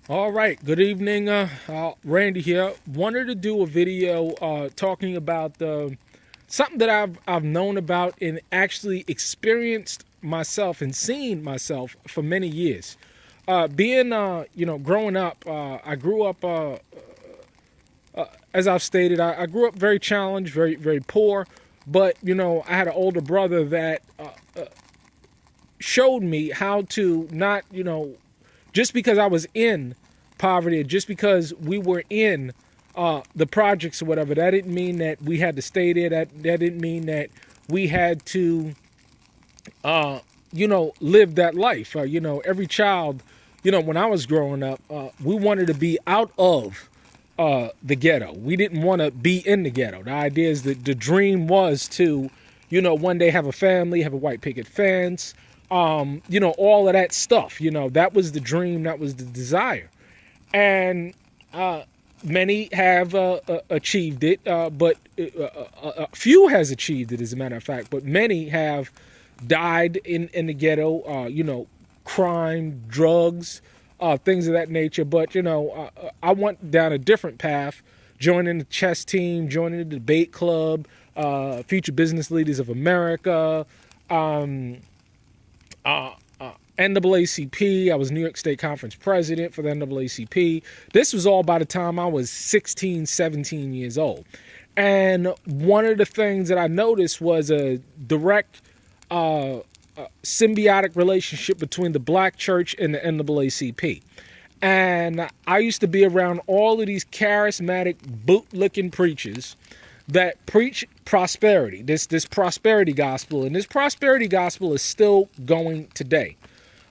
All right. Good evening. Randy here. Wanted to do a video talking about something that I've known about and actually experienced myself and seen myself for many years. Being growing up, I grew up as I've stated. I grew up very challenged, very poor. But I had an older brother that showed me how to not just because I was in poverty, just because we were in the projects or whatever, that didn't mean that we had to stay there. That didn't mean that we had to, live that life. Every child, when I was growing up, we wanted to be out of the ghetto. We didn't want to be in the ghetto. The idea is that the dream was to, one day have a family, have a white picket fence, all of that stuff. That was the dream, that was the desire. And many have achieved it, but few has achieved it, as a matter of fact. But many have died in the ghetto. Crime, drugs, things of that nature. But I went down a different path, joining the chess team, joining the debate club, Future Business Leaders of America. NAACP. I was New York State Conference president for the NAACP. This was all by the time I was 16, 17 years old. And one of the things that I noticed was a direct symbiotic relationship between the black church and the NAACP. And I used to be around all of these charismatic, boot-licking preachers that preach prosperity, this prosperity gospel. And this prosperity gospel is still going today.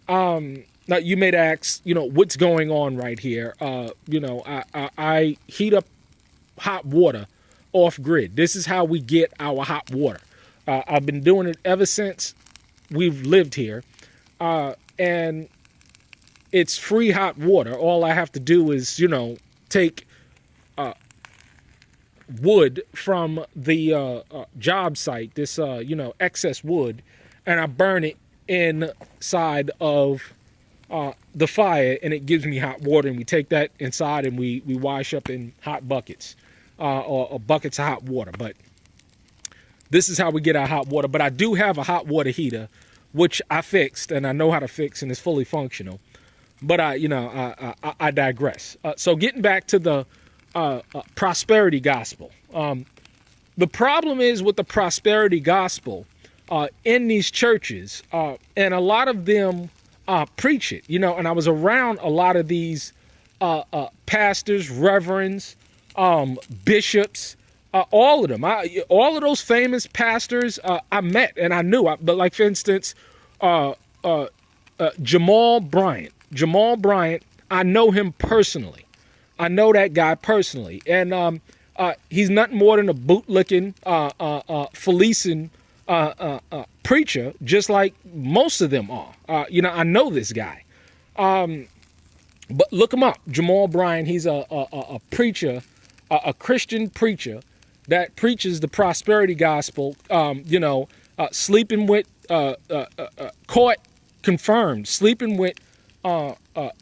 Now you may ask, what's going on right here? I heat up hot water off grid. This is how we get our hot water. I've been doing it ever since we've lived here. And it's free hot water. All I have to do is, take wood from the job site, this, excess wood, and I burn it inside of the fire, and it gives me hot water, and we take that inside and we wash up in hot buckets or buckets of hot water. But this is how we get our hot water. But I do have a hot water heater, which I fixed, and I know how to fix, and it's fully functional. But I digress. So getting back to the prosperity gospel. The problem is with the prosperity gospel in these churches, and a lot of them preach it, and I was around a lot of these pastors, reverends, bishops, all of them. All of those famous pastors I met and I knew. But like, for instance, Jamal Bryant. Jamal Bryant, I know him personally. I know that guy personally. And he's nothing more than a bootlicking, fleecing preacher, just like most of them are. I know this guy. But look him up. Jamal Bryant, he's a preacher, a Christian preacher that preaches the prosperity gospel, sleeping with, caught, confirmed, sleeping with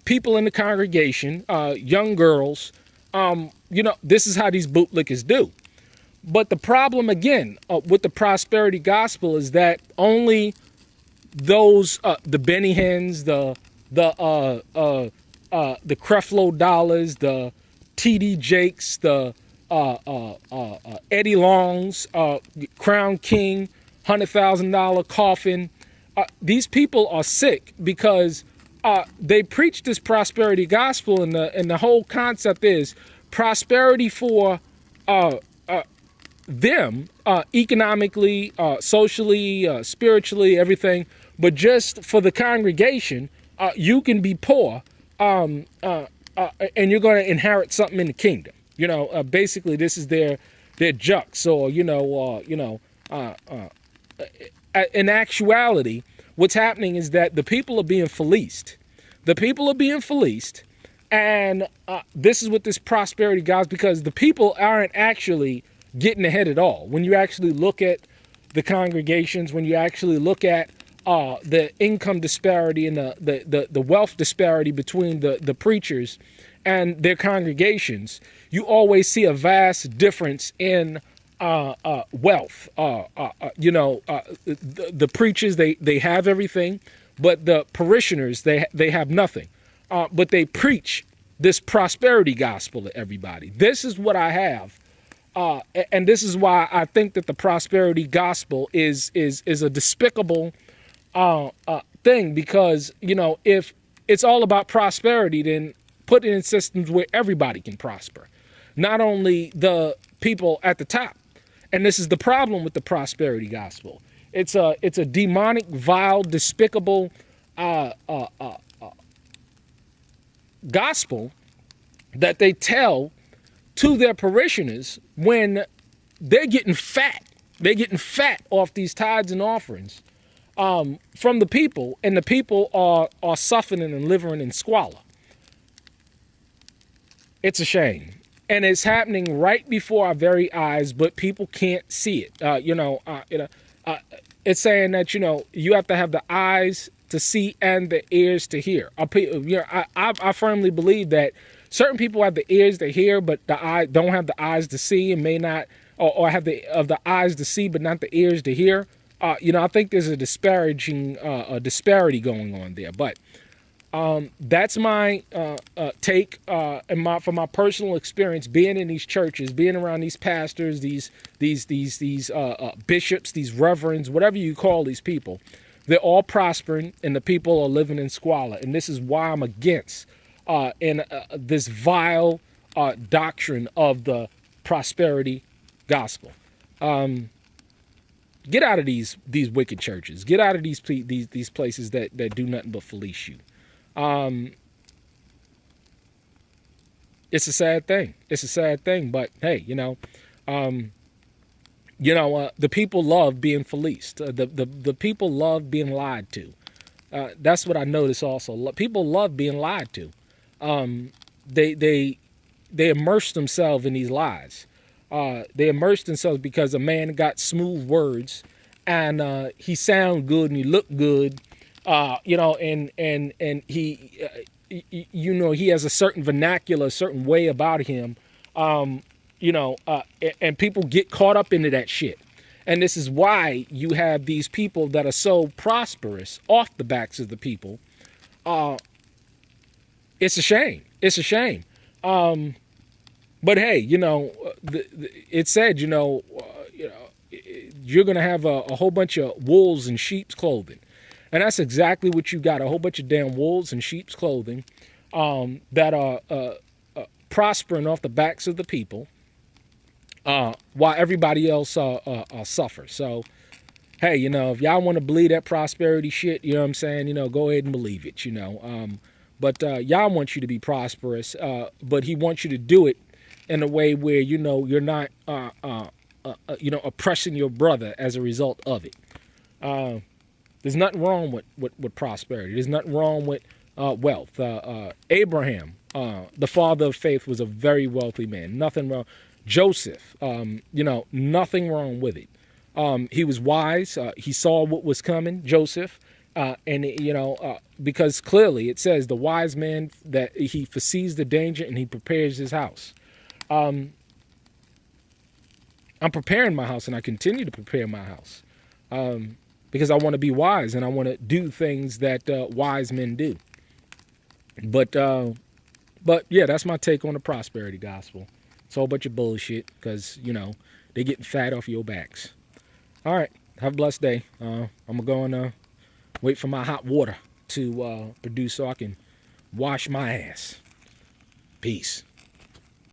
people in the congregation, young girls. This is how these bootlickers do. But the problem, again, with the prosperity gospel is that only those, the Benny Hinn's, the Creflo Dollars, the TD Jakes, the Eddie Longs, Crown King, $100,000 coffin. These people are sick because they preach this prosperity gospel, and the whole concept is prosperity for them, economically, socially, spiritually, everything. But just for the congregation, you can be poor, and you're going to inherit something in the kingdom. Basically, this is their jux, or in actuality, what's happening is that the people are being fleeced. The people are being fleeced, and this is what this prosperity gospel, because the people aren't actually getting ahead at all. When you actually look at the congregations, when you actually look at the income disparity and the wealth disparity between the preachers and their congregations, you always see a vast difference in wealth. The preachers, they have everything, but the parishioners, they have nothing. But they preach this prosperity gospel to everybody. This is what I have. And this is why I think that the prosperity gospel is a despicable thing, because, if it's all about prosperity, then put it in systems where everybody can prosper, not only the people at the top. And this is the problem with the prosperity gospel. It's a demonic, vile, despicable gospel that they tell to their parishioners when they're getting fat. They're getting fat off these tithes and offerings from the people, and the people are suffering and living in squalor. It's a shame. And it's happening right before our very eyes, but people can't see it. It's saying that, you have to have the eyes to see and the ears to hear. I firmly believe that certain people have the ears to hear, but the eye don't have the eyes to see, and may not, or have the eyes to see, but not the ears to hear. I think there's a disparity going on there. But that's my take, and from my personal experience, being in these churches, being around these pastors, these bishops, these reverends, whatever you call these people. They're all prospering, and the people are living in squalor. And this is why I'm against this vile doctrine of the prosperity gospel. Get out of these wicked churches. Get out of these places that do nothing but fleece you. It's a sad thing. It's a sad thing. But hey, the people love being fleeced. The people love being lied to. That's what I notice also. People love being lied to. They immerse themselves in these lies. They immerse themselves because a man got smooth words, and he sound good and he look good, and he, he has a certain vernacular, a certain way about him, and people get caught up into that shit. And this is why you have these people that are so prosperous off the backs of the people. It's a shame. It's a shame. But hey, it said, you're going to have a whole bunch of wolves in sheep's clothing. And that's exactly what you got. A whole bunch of damn wolves in sheep's clothing that are prospering off the backs of the people while everybody else suffer. So, hey, if y'all want to believe that prosperity shit, you know what I'm saying? Go ahead and believe it, But Yah wants you to be prosperous, but he wants you to do it in a way where, you're not, oppressing your brother as a result of it. There's nothing wrong with prosperity. There's nothing wrong with wealth. Abraham, the father of faith, was a very wealthy man. Nothing wrong. Joseph, nothing wrong with it. He was wise. He saw what was coming, Joseph. Because clearly it says the wise man, that he foresees the danger and he prepares his house. I'm preparing my house, and I continue to prepare my house because I want to be wise, and I want to do things that wise men do. But yeah, that's my take on the prosperity gospel. It's a whole bunch of bullshit because, they're getting fat off your backs. All right. Have a blessed day. I'm going to go and wait for my hot water to produce so I can wash my ass. Peace.